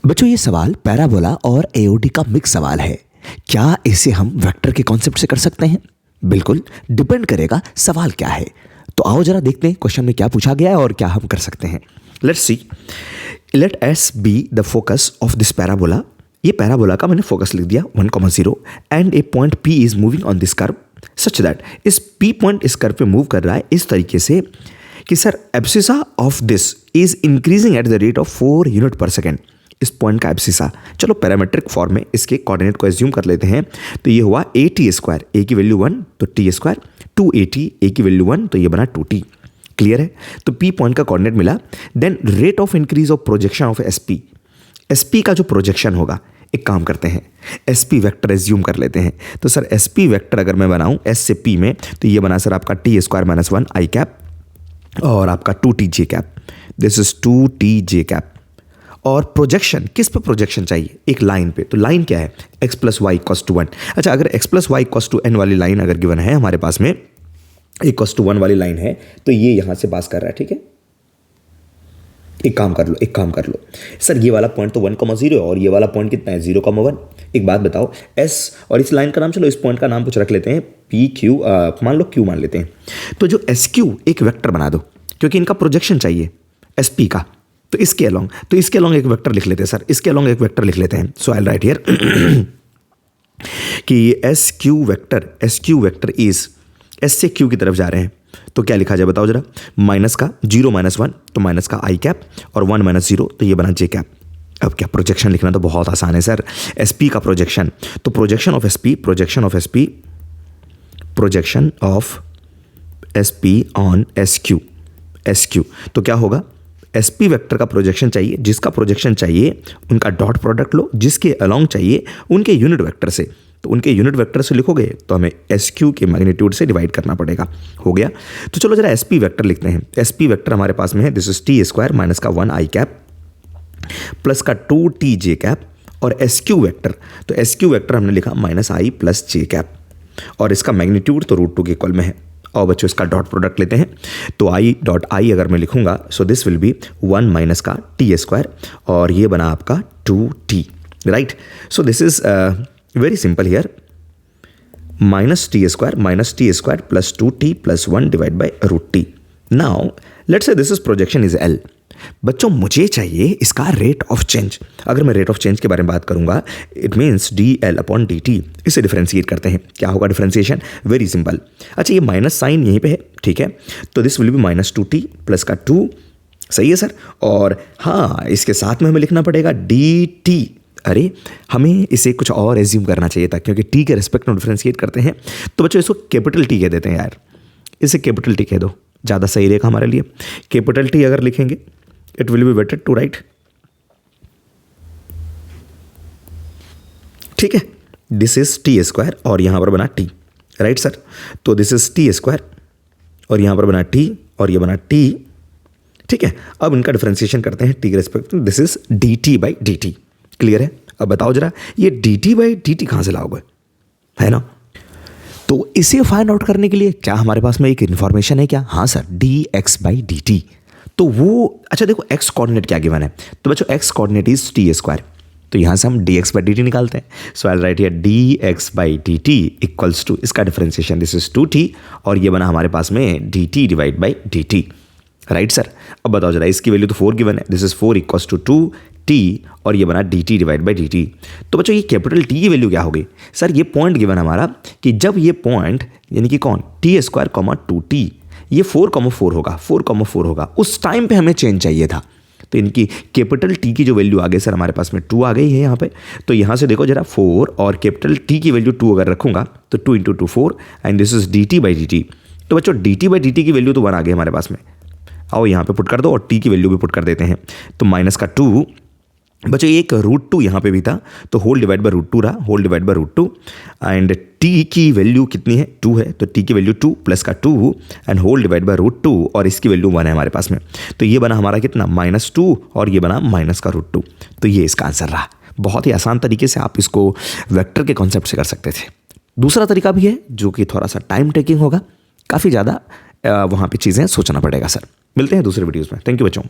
बच्चों ये सवाल पैराबोला और एओडी का मिक्स सवाल है। क्या इसे हम वेक्टर के कॉन्सेप्ट से कर सकते हैं? बिल्कुल, डिपेंड करेगा सवाल क्या है। तो आओ जरा देखते हैं क्वेश्चन में क्या पूछा गया है और क्या हम कर सकते हैं। Let's see, let S be the focus of this parabola. ये पैराबोला का मैंने फोकस लिख दिया 1,0 and A point P is moving on this curve such that इस पी पॉइंट इस कर्व पे मूव कर रहा है इस तरीके से कि sir abscissa of this is increasing at the rate of 4 unit per second. इस पॉइंट का एब्सिसा, चलो पैरामेट्रिक फॉर्म में इसके कोऑर्डिनेट को एज्यूम कर लेते हैं। तो ये हुआ ए टी स्क्वायर, ए की वैल्यू 1 तो टी स्क्वायर, 2at, ए की वैल्यू 1 तो ये बना 2t। क्लियर है? तो पी पॉइंट का कोऑर्डिनेट मिला। Then rate of increase of projection of SP, SP का जो प्रोजेक्शन होगा, एक काम करते हैं एसपी वेक्टर एज्यूम कर लेते हैं। तो सर एसपी वेक्टर अगर मैं बनाऊं एस से पी में, तो ये बना सर आपका टी स्क्वायर माइनस 1 आई कैप और आपका 2t J cap. This is 2t J cap. और प्रोजेक्शन किस पे प्रोजेक्शन चाहिए? एक लाइन पे। तो लाइन क्या है? x plus Y equals to 1। अच्छा, अगर x plus Y equals to n वाली लाइन अगर गिवन है हमारे पास में, इक्वल्स टू 1 वाली लाइन है, तो ये यहां से पास कर रहा है। ठीक है, एक काम कर लो सर, ये वाला पॉइंट तो 1,0 है और ये वाला पॉइंट कितना है 0,1। एक बात बताओ, s और इस लाइन का नाम, चलो इस पॉइंट का नाम कुछ रख लेते हैं पी क्यू, मान लो q मान लेते हैं। तो जो एस क्यू एक वेक्टर बना दो, क्योंकि इनका प्रोजेक्शन चाहिए एस पी का। तो इसके अलोंग एक वेक्टर लिख लेते हैं सर, इसके अलोंग एक वेक्टर लिख लेते हैं। सो आई राइट हियर कि S Q vector is S से क्यू की तरफ जा रहे हैं, तो क्या लिखा जाए बताओ जरा? माइनस का 0 माइनस 1 तो माइनस का आई कैप और 1 माइनस 0 तो ये बना जे कैप। अब क्या प्रोजेक्शन लिखना तो बहुत आसान है सर, एस पी का प्रोजेक्शन। तो projection of S P on S Q, तो क्या होगा? एसपी वेक्टर का प्रोजेक्शन चाहिए, जिसका प्रोजेक्शन चाहिए उनका डॉट प्रोडक्ट लो, जिसके अलोंग चाहिए उनके यूनिट वेक्टर से। तो उनके यूनिट वेक्टर से लिखोगे तो हमें एस क्यू के मैग्नीट्यूड से डिवाइड करना पड़ेगा। हो गया? तो चलो जरा एसपी वेक्टर लिखते हैं। एसपी वेक्टर हमारे पास में है, this is T square minus का 1 आई कैप प्लस का 2t जे कैप और एस क्यू वेक्टर, तो एस क्यू वेक्टर हमने लिखा माइनस आई प्लस जे कैप और इसका मैग्नीट्यूड तो √2 के इक्वल में है। और बच्चों इसका डॉट प्रोडक्ट लेते हैं, तो आई डॉट आई अगर मैं लिखूंगा so this will be 1 minus का टी स्क्वायर और ये बना आपका 2t, right? So this is very simple here, minus T square plus 2t plus 1 divide by √t। Now let's say this is projection is L। बच्चों मुझे चाहिए इसका rate of change. अगर मैं रेट ऑफ चेंज के बारे में बात करूंगा, it means dl upon dt। इसे डिफरेंशिएट करते हैं। क्या होगा डिफरेंशिएशन? Very simple. अच्छा, ये माइनस साइन यहीं पे है, ठीक है, तो this will be minus 2t plus का 2। सही है सर? और हाँ, इसके साथ में हमें लिखना पड़ेगा dt। अरे हमें इसे कुछ और एज्यूम करना चाहिए था, क्योंकि t के रिस्पेक्ट में डिफरेंशिएट करते हैं। तो बच्चों इसको कैपिटल T कह देते हैं यार, इसे कैपिटल T कह दो, ज़्यादा सही रहेगा हमारे लिए। कैपिटल T अगर लिखेंगे it will be better to write, ठीक है, दिस इज टी स्क्वायर और यहां पर बना t, राइट सर? तो दिस इज टी स्क्वायर और यहां पर बना t और ये बना t, ठीक है। अब इनका डिफरेंशिएशन करते हैं t के रिस्पेक्ट में, this is dt by dt। Clear है? अब बताओ जरा ये dt बाई dt कहां से लाओगे, है ना? तो इसे फाइंड आउट करने के लिए क्या हमारे पास में एक इन्फॉर्मेशन है क्या? हाँ सर, dx बाई dt। तो वो, अच्छा देखो x कोऑर्डिनेट क्या गिवन है, तो बच्चों x coordinate is T square, तो यहाँ से हम dx बाई dt निकालते हैं। So I write here dx by dt equals to, इसका डिफरेंशिएशन दिस इज 2t और ये बना हमारे पास में dt divide by dt, right sir? अब बताओ जरा, इसकी वैल्यू तो 4 गिवन है, this is 4 equals to 2t और ये बना dt डिवाइड बाई dt। तो बच्चों ये कैपिटल T की वैल्यू क्या होगी? सर ये पॉइंट गिवन हमारा कि जब ये पॉइंट यानी कि कौन, टी स्क्वायर कॉमा 2t, ये 4,4 होगा, उस टाइम पे हमें चेंज चाहिए था। तो इनकी कैपिटल T की जो वैल्यू आ गई सर हमारे पास में 2 आ गई है यहाँ पे। तो यहाँ से देखो जरा 4 और कैपिटल T की वैल्यू 2 अगर रखूंगा तो 2 into 2 4 and this is dt by dt। तो बच्चों dt बाई dt की वैल्यू तो 1 आ गई हमारे पास में। आओ यहाँ पे पुट कर दो और t की वैल्यू भी पुट कर देते हैं। तो माइनस का 2, बच्चों एक √2 यहाँ पे भी था, तो होल डिवाइड बाय √2 रहा, whole divide by √2 and t की वैल्यू कितनी है? 2 है, तो t की वैल्यू 2 प्लस का 2 एंड होल डिवाइड बाय √2 और इसकी वैल्यू 1 है हमारे पास में। तो ये बना हमारा कितना? -2 और ये बना माइनस का √2। तो ये इसका आंसर रहा। बहुत ही आसान तरीके से आप इसको वेक्टर के कॉन्सेप्ट से कर सकते थे। दूसरा तरीका भी है जो कि थोड़ा सा टाइम टेकिंग होगा, काफ़ी ज़्यादा वहाँ पर चीज़ें सोचना पड़ेगा सर। मिलते हैं दूसरे वीडियोज़ में। थैंक यू बच्चों।